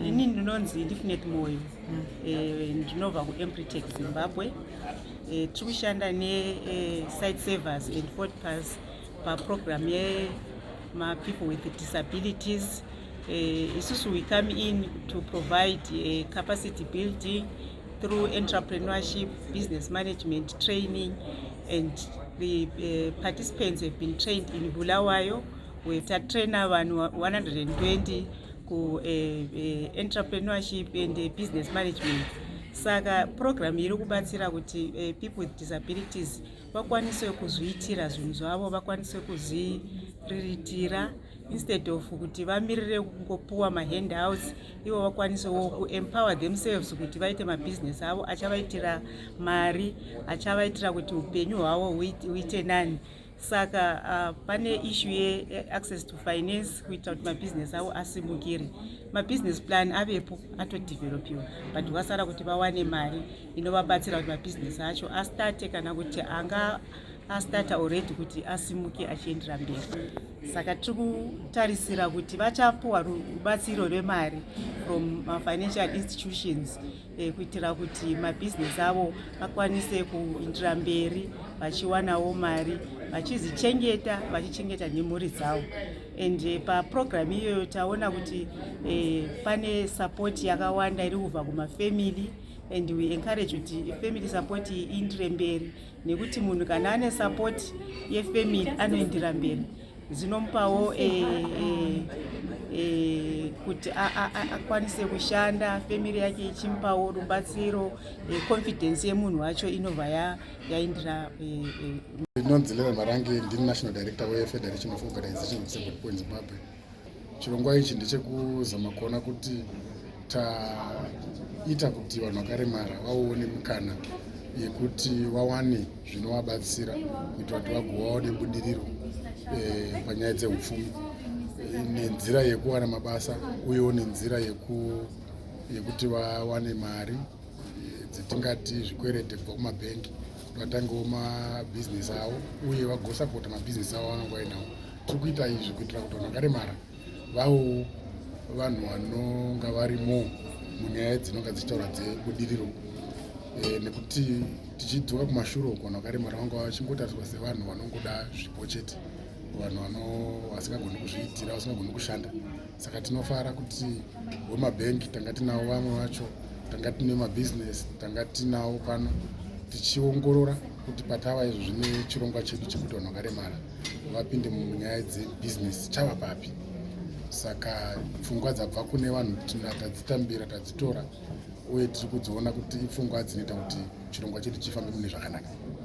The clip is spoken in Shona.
Ini ndinonzi Infinite Moyo. Ndinobva kuEmpritech Zimbabwe. Tiri kushanda ne-site savers and footpaths paprogram yema-people with disabilities. Isusu we come in to provide capacity building through entrepreneurship, business management training, and the participants have been trained in Bulawayo. We've trained vanhu 120 ku entrepreneurship and business management. Saka program iri kubatsira kuti people with disabilities vakwanise kuzviitira zvinhu zvavo, vakwanise kuzviriritira instead of kuti vamirire kungopuwa mahandouts, ivo vakwanisewo kuempower themselves kuti vaite mabusiness avo achavaitira mari, achavaitira kuti upenyu hwavo huite nani. Saka pane issue ye-access to finance kuita kuti mabusiness avo asimukire. Mabusiness plan avepo atodevelopiwa, but vakasara kuti vawane mari inovabatsira kuti mabusiness acho astate kana kuti anga astata already kuti asimuke achiendera mberi. Saka tiri kutarisira kuti vachapuwa rubatsiro rwemari from financial institutions kuitira kuti mabusiness avo vakwanise kuendera mberi vachiwanawo mari, vachizichengeta, vachichengeta nemhuri dzavo. And paprogram iyoyo taona kuti pane support yakawanda iri kubva kumafamily, and we encourage kuti family support iendere mberi, nekuti munhu kana ane support yefamily anoendera mberi. Zvinomupawo kuti akwanise kushanda, family yake ichimupawo rubatsiro, confidence yemunhu wacho inobva yaendera. Ndinonzi Leonard Marangi, ndini National Director weFederation of Organizations of Disabled People in Zimbabwe. Chirongwa ichi ndechekuzama kuona kuti taita kuti vanhu vakaremara vaone mukana yekuti vawane zvinovabatsira kuitira kuti vagovawo nebudiriro panyaya dzehupfumi, nenzira yekuwana mabasa uyewo nenzira yekuti vawane mari dzetingati zvikwerete kubva kumabhengi kuti vatangewo mabhizinesi avo uye vagosapota mabhizinesi avo vanenge vainawo. Tiri kuita izvi kuitira kuti vanhu vakaremara vawo vanhu vanonga varimo munyaya dzinonga dzichitaura dzebudiriro, nekuti tichidzoka kumashure uko vanhu vakaremara vanga vachingotariswa sevanhu vanongoda zvipo chete, vanhu vasingagoni kuzviitira, vasingagoni kushanda. Saka tinofara kuti vemabhengi tanga tinavo, vamwe vacho tanga tine mabhizinesi tanga tinavo pano, tichiongorora kuti patava izvo zvine chirongwa chedu chekuti vanhu vakaremara vapinde munyaya dzebhizinesi chava papi. Saka pfungwa dzabva kune vanhu tadzitambira, tadzitora, uye tiri kudziona kuti ipfungwa dzinoita kuti chirongwa chedu chifambe mune zvakanaka.